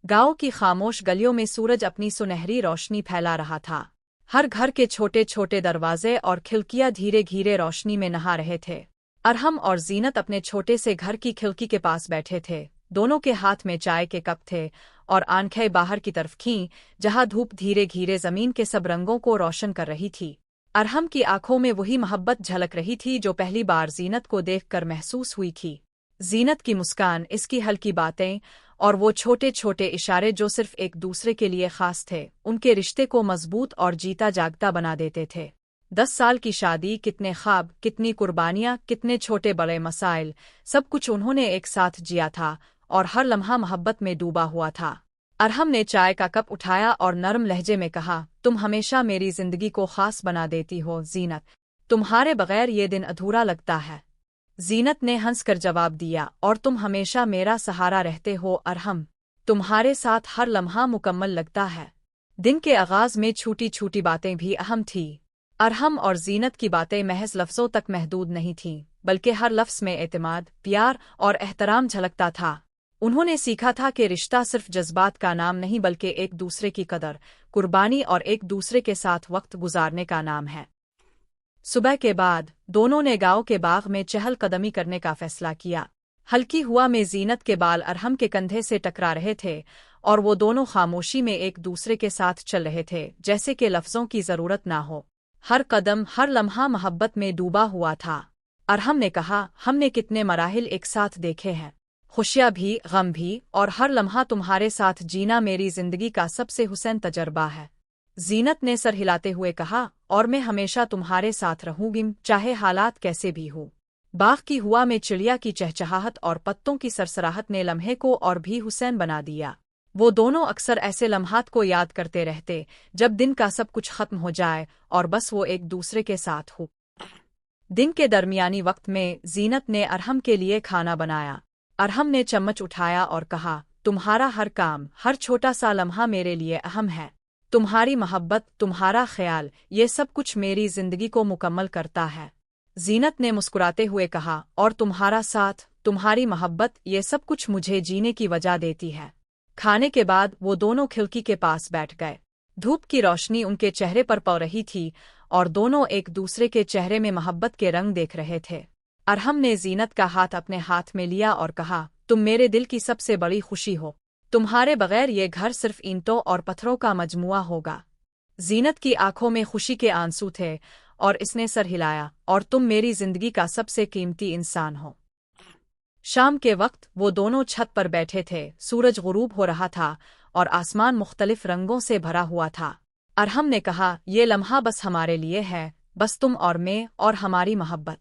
गांव की खामोश गलियों में सूरज अपनी सुनहरी रोशनी फैला रहा था। हर घर के छोटे छोटे दरवाजे और खिड़कियां धीरे धीरे रोशनी में नहा रहे थे। अरहम और जीनत अपने छोटे से घर की खिड़की के पास बैठे थे। दोनों के हाथ में चाय के कप थे और आंखें बाहर की तरफ खीं, जहां धूप धीरे धीरे जमीन के सब रंगों को रोशन कर रही थी। अरहम की आंखों में वही मोहब्बत झलक रही थी जो पहली बार जीनत को देखकर महसूस हुई थी। जीनत की मुस्कान, इसकी हल्की बातें और वो छोटे छोटे इशारे जो सिर्फ एक दूसरे के लिए खास थे, उनके रिश्ते को मजबूत और जीता जागता बना देते थे। 10 साल की शादी, कितने ख्वाब, कितनी कुर्बानियां, कितने छोटे बड़े मसाइल, सब कुछ उन्होंने एक साथ जिया था और हर लम्हा मोहब्बत में डूबा हुआ था। अरहम ने चाय का कप उठाया और नरम लहजे में कहा, तुम हमेशा मेरी जिंदगी को खास बना देती हो जीनत। तुम्हारे बगैर ये दिन अधूरा लगता है। जीनत ने हंसकर जवाब दिया, और तुम हमेशा मेरा सहारा रहते हो अरहम। तुम्हारे साथ हर लम्हा मुकम्मल लगता है। दिन के आगाज में छोटी छोटी बातें भी अहम थीं। अरहम और जीनत की बातें महज लफ्जों तक महदूद नहीं थीं, बल्कि हर लफ्ज में एतमाद, प्यार और एहतराम झलकता था। उन्होंने सीखा था कि रिश्ता सिर्फ जज्बात का नाम नहीं, बल्कि एक दूसरे की कदर, कुर्बानी और एक दूसरे के साथ वक्त गुजारने का नाम है। सुबह के बाद दोनों ने गांव के बाग में चहलकदमी करने का फैसला किया। हल्की हवा में जीनत के बाल अरहम के कंधे से टकरा रहे थे और वो दोनों खामोशी में एक दूसरे के साथ चल रहे थे, जैसे कि लफ्जों की जरूरत ना हो। हर कदम, हर लम्हा मोहब्बत में डूबा हुआ था। अरहम ने कहा, हमने कितने मराहिल एक साथ देखे हैं, खुशियां भी, गम भी, और हर लम्हा तुम्हारे साथ जीना मेरी जिंदगी का सबसे हुसैन तजर्बा है। जीनत ने सर हिलाते हुए कहा, और मैं हमेशा तुम्हारे साथ रहूंगी, चाहे हालात कैसे भी हो। बाग की हुआ में चिड़िया की चहचहाहट और पत्तों की सरसराहट ने लम्हे को और भी हुसैन बना दिया। वो दोनों अक्सर ऐसे लम्हात को याद करते रहते जब दिन का सब कुछ खत्म हो जाए और बस वो एक दूसरे के साथ हो। दिन के दरमियानी वक्त में जीनत ने अरहम के लिए खाना बनाया। अरहम ने चम्मच उठाया और कहा, तुम्हारा हर काम, हर छोटा सा लम्हा मेरे लिए अहम है। तुम्हारी मोहब्बत, तुम्हारा ख्याल, ये सब कुछ मेरी जिंदगी को मुकम्मल करता है। जीनत ने मुस्कुराते हुए कहा, और तुम्हारा साथ, तुम्हारी मोहब्बत, ये सब कुछ मुझे जीने की वजह देती है। खाने के बाद वो दोनों खिड़की के पास बैठ गए। धूप की रोशनी उनके चेहरे पर पड़ रही थी और दोनों एक दूसरे के चेहरे में मोहब्बत के रंग देख रहे थे। अरहम ने जीनत का हाथ अपने हाथ में लिया और कहा, तुम मेरे दिल की सबसे बड़ी खुशी हो। तुम्हारे बगैर ये घर सिर्फ ईंटों और पत्थरों का मजमुआ होगा। जीनत की आंखों में खुशी के आंसू थे और इसने सर हिलाया, और तुम मेरी जिंदगी का सबसे कीमती इंसान हो। शाम के वक्त वो दोनों छत पर बैठे थे। सूरज गुरूब हो रहा था और आसमान मुख्तलिफ रंगों से भरा हुआ था। अरहम ने कहा, ये लम्हा बस हमारे लिए है, बस तुम और मैं और हमारी मोहब्बत।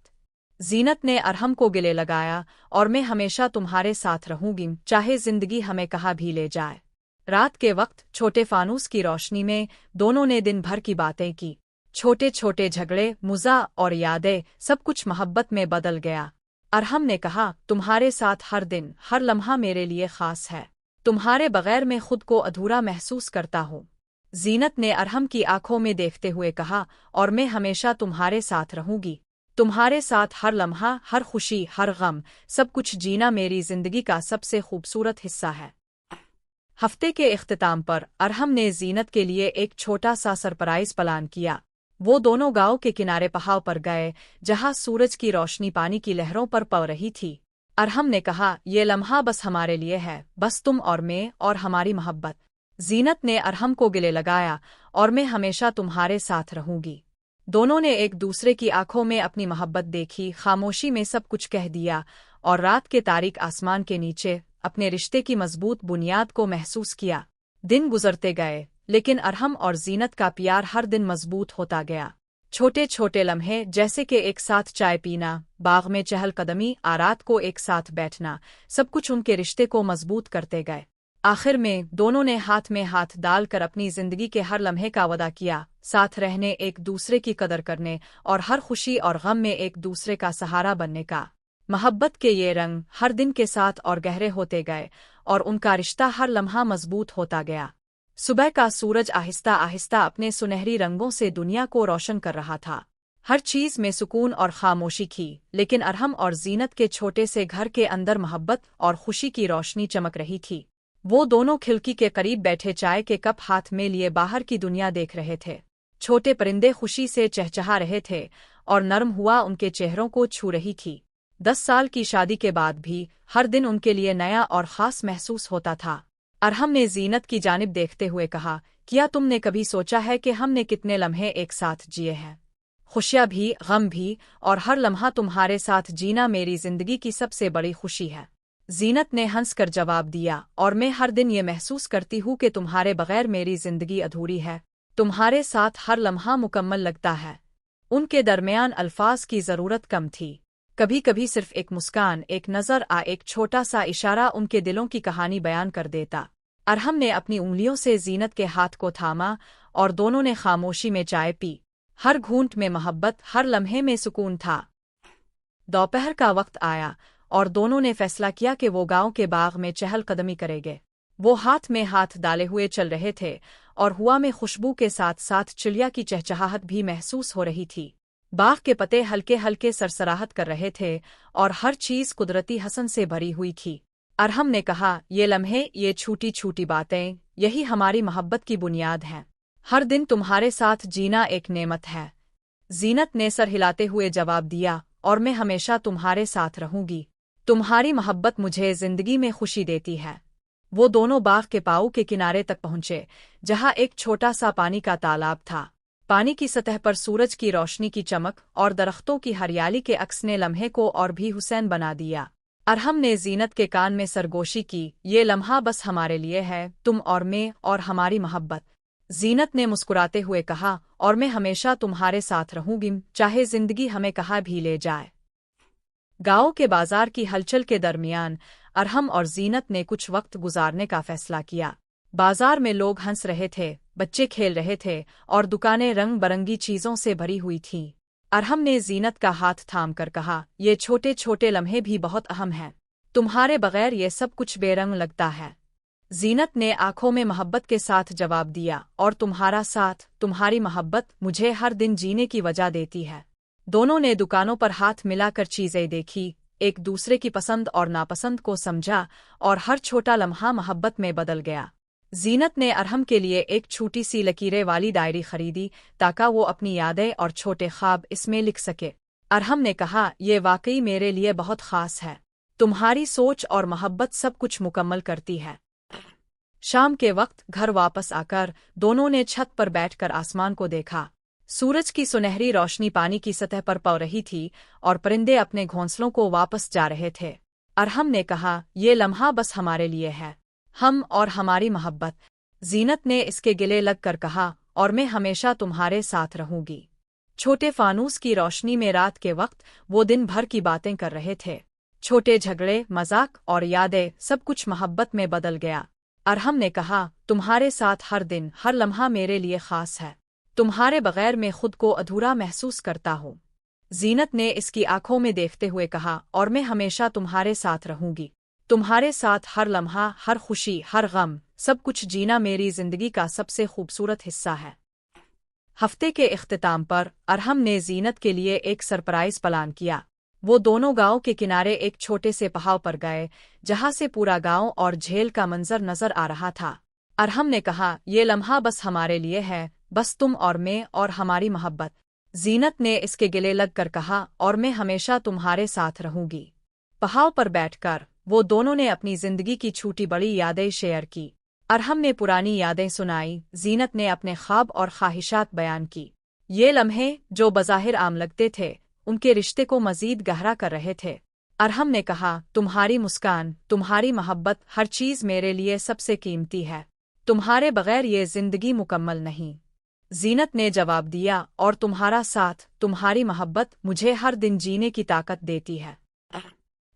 जीनत ने अरहम को गले लगाया, और मैं हमेशा तुम्हारे साथ रहूंगी, चाहे जिंदगी हमें कहाँ भी ले जाए। रात के वक्त छोटे फानूस की रोशनी में दोनों ने दिन भर की बातें की। छोटे छोटे झगड़े, मुज़ा और यादें, सब कुछ मोहब्बत में बदल गया। अरहम ने कहा, तुम्हारे साथ हर दिन, हर लम्हा मेरे लिए खास है। तुम्हारे बगैर मैं खुद को अधूरा महसूस करता हूँ। जीनत ने अरहम की आंखों में देखते हुए कहा, और मैं हमेशा तुम्हारे साथ रहूंगी। तुम्हारे साथ हर लम्हा, हर खुशी, हर गम, सब कुछ जीना मेरी जिंदगी का सबसे खूबसूरत हिस्सा है। हफ्ते के इख्तिताम पर अरहम ने जीनत के लिए एक छोटा सा सरप्राइज प्लान किया। वो दोनों गांव के किनारे पहाड़ पर गए, जहां सूरज की रोशनी पानी की लहरों पर पड़ रही थी। अरहम ने कहा, ये लम्हा बस हमारे लिए है, बस तुम और मैं और हमारी मोहब्बत। जीनत ने अरहम को गले लगाया, और मैं हमेशा तुम्हारे साथ रहूंगी। दोनों ने एक दूसरे की आंखों में अपनी मोहब्बत देखी, खामोशी में सब कुछ कह दिया और रात के तारीक आसमान के नीचे अपने रिश्ते की मजबूत बुनियाद को महसूस किया। दिन गुजरते गए, लेकिन अरहम और जीनत का प्यार हर दिन मजबूत होता गया। छोटे छोटे लम्हे, जैसे कि एक साथ चाय पीना, बाग में चहलकदमी, रात को एक साथ बैठना, सब कुछ उनके रिश्ते को मजबूत करते गए। आखिर में दोनों ने हाथ में हाथ डालकर अपनी जिंदगी के हर लम्हे का वादा किया, साथ रहने, एक दूसरे की कदर करने और हर खुशी और गम में एक दूसरे का सहारा बनने का। मोहब्बत के ये रंग हर दिन के साथ और गहरे होते गए और उनका रिश्ता हर लम्हा मजबूत होता गया। सुबह का सूरज आहिस्ता आहिस्ता अपने सुनहरी रंगों से दुनिया को रोशन कर रहा था। हर चीज में सुकून और खामोशी थी, लेकिन अरहम और जीनत के छोटे से घर के अंदर मोहब्बत और खुशी की रोशनी चमक रही थी। वो दोनों खिड़की के करीब बैठे चाय के कप हाथ में लिए बाहर की दुनिया देख रहे थे। छोटे परिंदे खुशी से चहचहा रहे थे और नरम हुआ उनके चेहरों को छू रही थी। 10 साल की शादी के बाद भी हर दिन उनके लिए नया और ख़ास महसूस होता था। अरहम ने जीनत की जानिब देखते हुए कहा, क्या तुमने कभी सोचा है कि हमने कितने लम्हे एक साथ जिए हैं? खुशियाँ भी, गम भी, और हर लम्हा तुम्हारे साथ जीना मेरी जिंदगी की सबसे बड़ी खुशी है। जीनत ने हंसकर जवाब दिया, और मैं हर दिन ये महसूस करती हूँ कि तुम्हारे बगैर मेरी जिंदगी अधूरी है। तुम्हारे साथ हर लम्हा मुकम्मल लगता है। उनके दरमियान अल्फाज की ज़रूरत कम थी। कभी कभी सिर्फ एक मुस्कान, एक नज़र, एक छोटा सा इशारा उनके दिलों की कहानी बयान कर देता। अरहम ने अपनी उंगलियों से जीनत के हाथ को थामा और दोनों ने खामोशी में चाय पी। हर घूंट में मोहब्बत, हर लम्हे में सुकून था। दोपहर का वक्त आया और दोनों ने फैसला किया कि वो गांव के बाग में चहलकदमी करेंगे। वो हाथ में हाथ डाले हुए चल रहे थे और हवा में खुशबू के साथ साथ चिड़िया की चहचहाहट भी महसूस हो रही थी। बाग के पत्ते हल्के हल्के सरसराहट कर रहे थे और हर चीज कुदरती हसन से भरी हुई थी। अरहम ने कहा, ये लम्हे, ये छोटी छोटी बातें, यही हमारी मोहब्बत की बुनियाद हैं। हर दिन तुम्हारे साथ जीना एक नेमत है। जीनत ने सर हिलाते हुए जवाब दिया, और मैं हमेशा तुम्हारे साथ रहूंगी। तुम्हारी मोहब्बत मुझे जिंदगी में खुशी देती है। वो दोनों बाग के पाऊ के किनारे तक पहुंचे, जहां एक छोटा सा पानी का तालाब था। पानी की सतह पर सूरज की रोशनी की चमक और दरख्तों की हरियाली के अक्स ने लम्हे को और भी हुसैन बना दिया। अरहम ने जीनत के कान में सरगोशी की, ये लम्हा बस हमारे लिए है, तुम और मैं और हमारी मोहब्बत। जीनत ने मुस्कुराते हुए कहा, और मैं हमेशा तुम्हारे साथ रहूंगी, चाहे जिंदगी हमें कहाँ भी ले जाए। गांव के बाजार की हलचल के दरमियान अरहम और जीनत ने कुछ वक्त गुजारने का फैसला किया। बाजार में लोग हंस रहे थे, बच्चे खेल रहे थे और दुकानें रंग बरंगी चीजों से भरी हुई थीं। अरहम ने जीनत का हाथ थाम कर कहा, ये छोटे छोटे लम्हे भी बहुत अहम हैं। तुम्हारे बगैर ये सब कुछ बेरंग लगता है। जीनत ने आंखों में मोहब्बत के साथ जवाब दिया, और तुम्हारा साथ, तुम्हारी मोहब्बत मुझे हर दिन जीने की वजह देती है। दोनों ने दुकानों पर हाथ मिलाकर चीजें देखी, एक दूसरे की पसंद और नापसंद को समझा, और हर छोटा लम्हा मोहब्बत में बदल गया। जीनत ने अरहम के लिए एक छोटी सी लकीरें वाली डायरी खरीदी ताकि वो अपनी यादें और छोटे ख्वाब इसमें लिख सके। अरहम ने कहा, ये वाकई मेरे लिए बहुत खास है। तुम्हारी सोच और मोहब्बत सब कुछ मुकम्मल करती है। शाम के वक्त घर वापस आकर दोनों ने छत पर बैठकर आसमान को देखा। सूरज की सुनहरी रोशनी पानी की सतह पर पड़ रही थी और परिंदे अपने घोंसलों को वापस जा रहे थे। अरहम ने कहा, ये लम्हा बस हमारे लिए है, हम और हमारी मोहब्बत। जीनत ने इसके गिले लग कर कहा, और मैं हमेशा तुम्हारे साथ रहूंगी। छोटे फानूस की रोशनी में रात के वक्त वो दिन भर की बातें कर रहे थे। छोटे झगड़े, मजाक और यादें, सब कुछ मोहब्बत में बदल गया। अरहम ने कहा, तुम्हारे साथ हर दिन, हर लम्हा मेरे लिए खास है। तुम्हारे बगैर मैं खुद को अधूरा महसूस करता हूँ। जीनत ने इसकी आंखों में देखते हुए कहा, और मैं हमेशा तुम्हारे साथ रहूंगी। तुम्हारे साथ हर लम्हा, हर खुशी, हर गम, सब कुछ जीना मेरी जिंदगी का सबसे खूबसूरत हिस्सा है। हफ्ते के इख्तिताम पर अरहम ने जीनत के लिए एक सरप्राइज प्लान किया। वो दोनों गांव के किनारे एक छोटे से पहाड़ पर गए, जहां से पूरा गांव और झील का मंजर नजर आ रहा था। अरहम ने कहा, ये लम्हा बस हमारे लिए है, बस तुम और मैं और हमारी मोहब्बत। जीनत ने इसके गिले लग कर कहा, और मैं हमेशा तुम्हारे साथ रहूंगी। पहाड़ पर बैठकर वो दोनों ने अपनी जिंदगी की छोटी बड़ी यादें शेयर की। अरहम ने पुरानी यादें सुनाई, जीनत ने अपने ख्वाब और ख्वाहिशात बयान की। ये लम्हे, जो बज़ाहिर आम लगते थे, उनके रिश्ते को मजीद गहरा कर रहे थे। अरहम ने कहा, तुम्हारी मुस्कान, तुम्हारी मोहब्बत, हर चीज मेरे लिए सबसे कीमती है। तुम्हारे बगैर ये जिंदगी मुकम्मल नहीं। जीनत ने जवाब दिया, और तुम्हारा साथ, तुम्हारी मोहब्बत मुझे हर दिन जीने की ताकत देती है।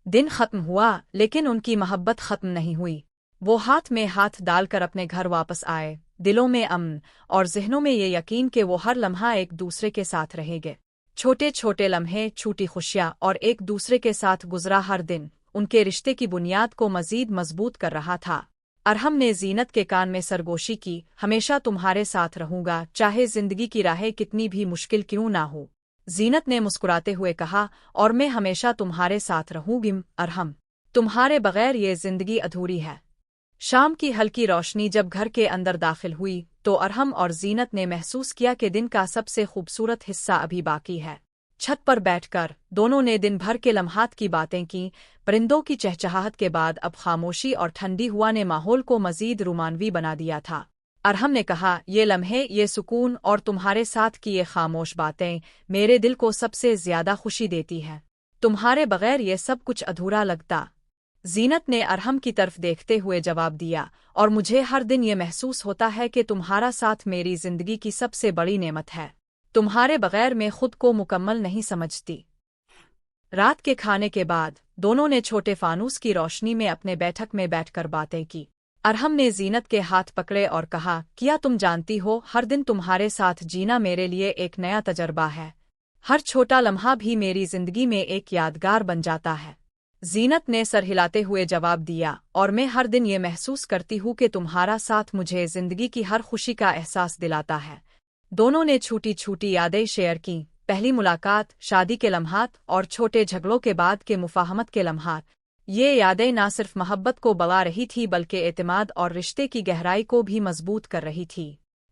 दिन खत्म हुआ, लेकिन उनकी मोहब्बत खत्म नहीं हुई। वो हाथ में हाथ डालकर अपने घर वापस आए, दिलों में अमन और ज़हनों में ये यकीन कि वो हर लम्हा एक दूसरे के साथ रहेंगे। छोटे छोटे लम्हे, छोटी खुशियाँ और एक दूसरे के साथ गुजरा हर दिन उनके रिश्ते की बुनियाद को मजीद मजबूत कर रहा था। अरहम ने जीनत के कान में सरगोशी की, हमेशा तुम्हारे साथ रहूंगा, चाहे जिंदगी की राहें कितनी भी मुश्किल क्यों ना हो। जीनत ने मुस्कुराते हुए कहा, और मैं हमेशा तुम्हारे साथ रहूंगी अरहम। तुम्हारे बगैर ये जिंदगी अधूरी है। शाम की हल्की रोशनी जब घर के अंदर दाखिल हुई तो अरहम और जीनत ने महसूस किया कि दिन का सबसे खूबसूरत हिस्सा अभी बाकी है। छत पर बैठकर दोनों ने दिन भर के लम्हात की बातें की। परिंदों की चहचहाहट के बाद अब खामोशी और ठंडी हवा ने माहौल को मजीद रोमानवी बना दिया था। अरहम ने कहा, ये लम्हे, ये सुकून और तुम्हारे साथ की ये खामोश बातें मेरे दिल को सबसे ज्यादा खुशी देती है। तुम्हारे बगैर ये सब कुछ अधूरा लगता। जीनत ने अरहम की तरफ देखते हुए जवाब दिया, और मुझे हर दिन ये महसूस होता है कि तुम्हारा साथ मेरी जिंदगी की सबसे बड़ी नेमत है। तुम्हारे बगैर मैं खुद को मुकम्मल नहीं समझती। रात के खाने के बाद दोनों ने छोटे फानूस की रोशनी में अपने बैठक में बैठकर बातें की। अरहम ने जीनत के हाथ पकड़े और कहा, क्या तुम जानती हो, हर दिन तुम्हारे साथ जीना मेरे लिए एक नया तजर्बा है। हर छोटा लम्हा भी मेरी जिंदगी में एक यादगार बन जाता है। जीनत ने सर हिलाते हुए जवाब दिया, और मैं हर दिन ये महसूस करती हूँ कि तुम्हारा साथ मुझे जिंदगी की हर खुशी का एहसास दिलाता है। दोनों ने छोटी छोटी यादें शेयर की, पहली मुलाकात, शादी के लम्हात और छोटे झगड़ों के बाद के मुफाहमत के लम्हात। ये यादें ना सिर्फ मोहब्बत को बढ़ा रही थी बल्कि एतमाद और रिश्ते की गहराई को भी मजबूत कर रही थी।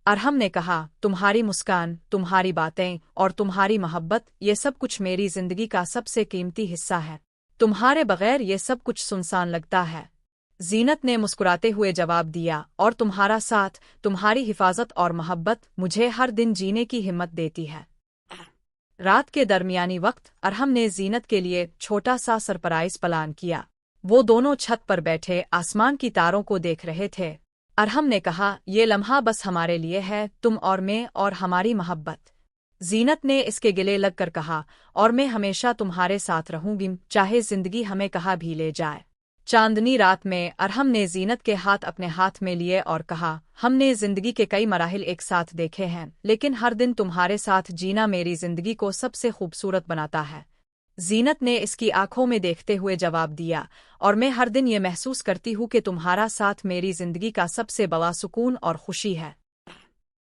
अरहम ने कहा, तुम्हारी मुस्कान, तुम्हारी बातें और तुम्हारी मोहब्बत, ये सब कुछ मेरी जिंदगी का सबसे कीमती हिस्सा है। तुम्हारे बगैर ये सब कुछ सुनसान लगता है। जीनत ने मुस्कुराते हुए जवाब दिया, और तुम्हारा साथ, तुम्हारी हिफाजत और मोहब्बत मुझे हर दिन जीने की हिम्मत देती है। रात के दरमियानी वक्त अरहम ने जीनत के लिए छोटा सा सरप्राइज प्लान किया। वो दोनों छत पर बैठे आसमान की तारों को देख रहे थे। अरहम ने कहा, ये लम्हा बस हमारे लिए है, तुम और मैं और हमारी मोहब्बत। जीनत ने इसके गिले लगकर कहा, और मैं हमेशा तुम्हारे साथ रहूंगी, चाहे जिंदगी हमें कहाँ भी ले जाए। चांदनी रात में अरहम ने जीनत के हाथ अपने हाथ में लिए और कहा, हमने जिंदगी के कई मराहिल एक साथ देखे हैं, लेकिन हर दिन तुम्हारे साथ जीना मेरी जिंदगी को सबसे खूबसूरत बनाता है। जीनत ने इसकी आंखों में देखते हुए जवाब दिया, और मैं हर दिन ये महसूस करती हूँ कि तुम्हारा साथ मेरी जिंदगी का सबसे बड़ा सुकून और खुशी है।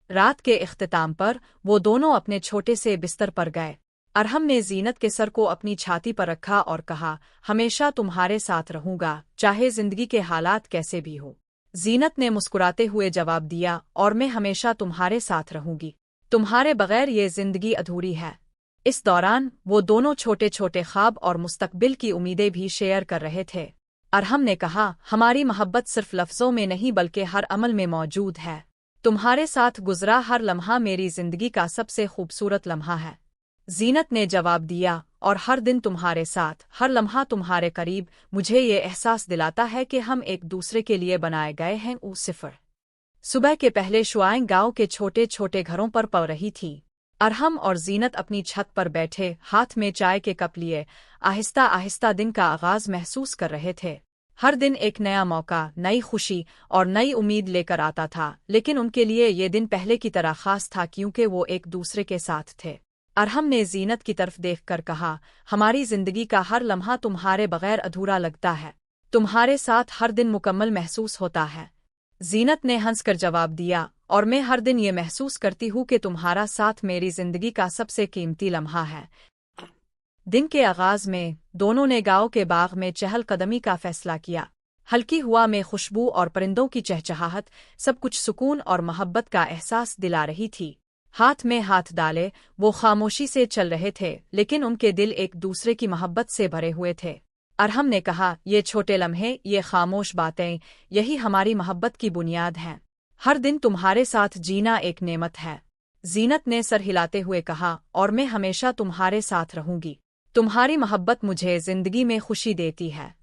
रात के इख्तिताम पर वो दोनों अपने छोटे से बिस्तर पर गए। अरहम ने जीनत के सर को अपनी छाती पर रखा और कहा, हमेशा तुम्हारे साथ रहूंगा, चाहे जिंदगी के हालात कैसे भी हो। जीनत ने मुस्कुराते हुए जवाब दिया, और मैं हमेशा तुम्हारे साथ रहूंगी। तुम्हारे बगैर ये जिंदगी अधूरी है। इस दौरान वो दोनों छोटे छोटे ख्वाब और मुस्तकबिल की उम्मीदें भी शेयर कर रहे थे। अरहम ने कहा, हमारी मोहब्बत सिर्फ लफ्जों में नहीं बल्कि हर अमल में मौजूद है। तुम्हारे साथ गुजरा हर लम्हा मेरी जिंदगी का सबसे खूबसूरत लम्हा है। जीनत ने जवाब दिया, और हर दिन तुम्हारे साथ, हर लम्हा तुम्हारे करीब, मुझे ये एहसास दिलाता है कि हम एक दूसरे के लिए बनाए गए हैं। सिफर सुबह के पहले शुआएं गांव के छोटे छोटे घरों पर पड़ रही थी। अरहम और जीनत अपनी छत पर बैठे, हाथ में चाय के कप लिए, आहिस्ता आहिस्ता दिन का आगाज महसूस कर रहे थे। हर दिन एक नया मौका, नई खुशी और नई उम्मीद लेकर आता था, लेकिन उनके लिए ये दिन पहले की तरह खास था क्योंकि वो एक दूसरे के साथ थे। अरहम ने जीनत की तरफ देखकर कहा, हमारी जिंदगी का हर लम्हा तुम्हारे बगैर अधूरा लगता है। तुम्हारे साथ हर दिन मुकम्मल महसूस होता है। जीनत ने हंसकर जवाब दिया, और मैं हर दिन ये महसूस करती हूँ कि तुम्हारा साथ मेरी जिंदगी का सबसे कीमती लम्हा है। दिन के आगाज में दोनों ने गांव के बाग में चहलकदमी का फैसला किया। हल्की हवा में खुशबू और परिंदों की चहचहाहट सब कुछ सुकून और मोहब्बत का एहसास दिला रही थी। हाथ में हाथ डाले वो खामोशी से चल रहे थे, लेकिन उनके दिल एक दूसरे की मोहब्बत से भरे हुए थे। अरहम ने कहा, ये छोटे लम्हे, ये खामोश बातें, यही हमारी मोहब्बत की बुनियाद हैं। हर दिन तुम्हारे साथ जीना एक नेमत है। जीनत ने सर हिलाते हुए कहा, और मैं हमेशा तुम्हारे साथ रहूंगी। तुम्हारी मोहब्बत मुझे जिंदगी में खुशी देती है।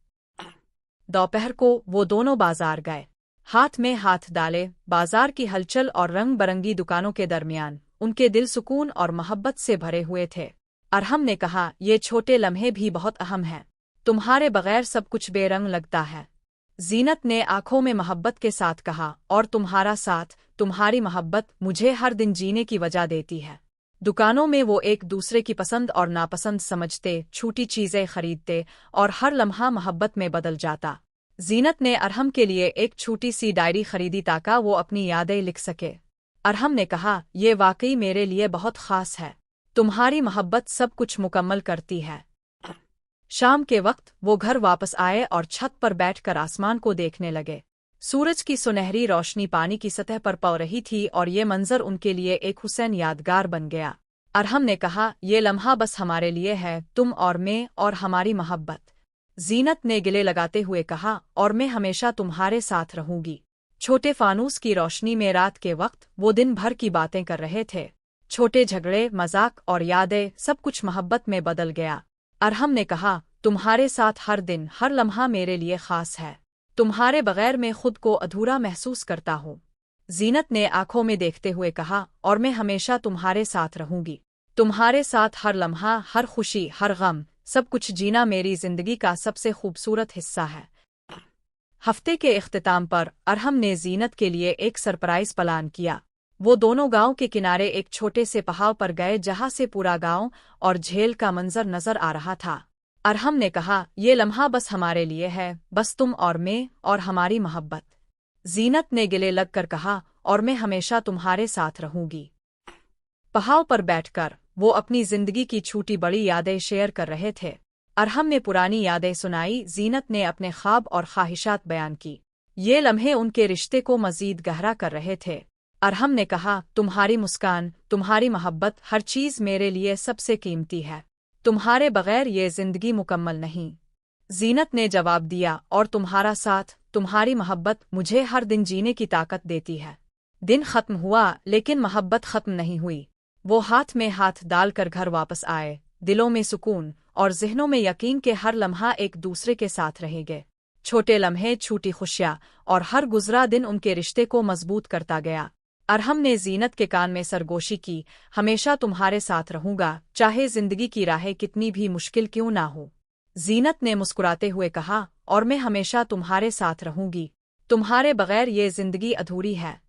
दोपहर को वो दोनों बाजार गए। हाथ में हाथ डाले, बाजार की हलचल और रंग बरंगी दुकानों के दरमियान उनके दिल सुकून और मोहब्बत से भरे हुए थे। अरहम ने कहा, ये छोटे लम्हे भी बहुत अहम हैं। तुम्हारे बगैर सब कुछ बेरंग लगता है। जीनत ने आंखों में मोहब्बत के साथ कहा, और तुम्हारा साथ, तुम्हारी मोहब्बत मुझे हर दिन जीने की वजह देती है। दुकानों में वो एक दूसरे की पसंद और नापसंद समझते, छोटी चीजें खरीदते और हर लम्हा मोहब्बत में बदल जाता। जीनत ने अरहम के लिए एक छोटी सी डायरी खरीदी ताकि वो अपनी यादें लिख सके। अरहम ने कहा, ये वाकई मेरे लिए बहुत खास है। तुम्हारी मोहब्बत सब कुछ मुकम्मल करती है। शाम के वक्त वो घर वापस आए और छत पर बैठकर आसमान को देखने लगे। सूरज की सुनहरी रोशनी पानी की सतह पर पड़ रही थी और ये मंजर उनके लिए एक हुसैन यादगार बन गया। अरहम ने कहा, ये लम्हा बस हमारे लिए है, तुम और मैं और हमारी मोहब्बत। जीनत ने गिले लगाते हुए कहा, और मैं हमेशा तुम्हारे साथ रहूंगी। छोटे फानूस की रोशनी में रात के वक्त वो दिन भर की बातें कर रहे थे। छोटे झगड़े, मजाक और यादें, सब कुछ मोहब्बत में बदल गया। अरहम ने कहा, तुम्हारे साथ हर दिन, हर लम्हा मेरे लिए खास है। तुम्हारे बगैर मैं खुद को अधूरा महसूस करता हूँ। जीनत ने आंखों में देखते हुए कहा, और मैं हमेशा तुम्हारे साथ रहूंगी। तुम्हारे साथ हर लम्हा, हर खुशी, हर गम, सब कुछ जीना मेरी जिंदगी का सबसे खूबसूरत हिस्सा है। हफ्ते के इख्तिताम पर अरहम ने जीनत के लिए एक सरप्राइज प्लान किया। वो दोनों गांव के किनारे एक छोटे से पहाड़ पर गए जहां से पूरा गांव और झील का मंजर नजर आ रहा था। अरहम ने कहा, ये लम्हा बस हमारे लिए है, बस तुम और मैं और हमारी मोहब्बत। जीनत ने गिले लगकर कहा, और मैं हमेशा तुम्हारे साथ रहूंगी। पहाड़ पर बैठकर वो अपनी जिंदगी की छोटी बड़ी यादें शेयर कर रहे थे। अरहम ने पुरानी यादें सुनाई, जीनत ने अपने ख्वाब और ख्वाहिशात बयान की। ये लम्हे उनके रिश्ते को मजीद गहरा कर रहे थे। अरहम ने कहा, तुम्हारी मुस्कान, तुम्हारी मोहब्बत, हर चीज़ मेरे लिए सबसे कीमती है। तुम्हारे बगैर ये जिंदगी मुकम्मल नहीं। जीनत ने जवाब दिया, और तुम्हारा साथ, तुम्हारी मोहब्बत मुझे हर दिन जीने की ताकत देती है। दिन खत्म हुआ, लेकिन मोहब्बत खत्म नहीं हुई। वो हाथ में हाथ डालकर घर वापस आए, दिलों में सुकून और ज़हनों में यकीन के हर लम्हा एक दूसरे के साथ रहेंगे। छोटे लम्हे, छोटी खुशियाँ और हर गुजरा दिन उनके रिश्ते को मजबूत करता गया। अरहम ने जीनत के कान में सरगोशी की, हमेशा तुम्हारे साथ रहूंगा, चाहे जिंदगी की राहें कितनी भी मुश्किल क्यों ना हो। जीनत ने मुस्कुराते हुए कहा, और मैं हमेशा तुम्हारे साथ रहूंगी। तुम्हारे बगैर ये जिंदगी अधूरी है।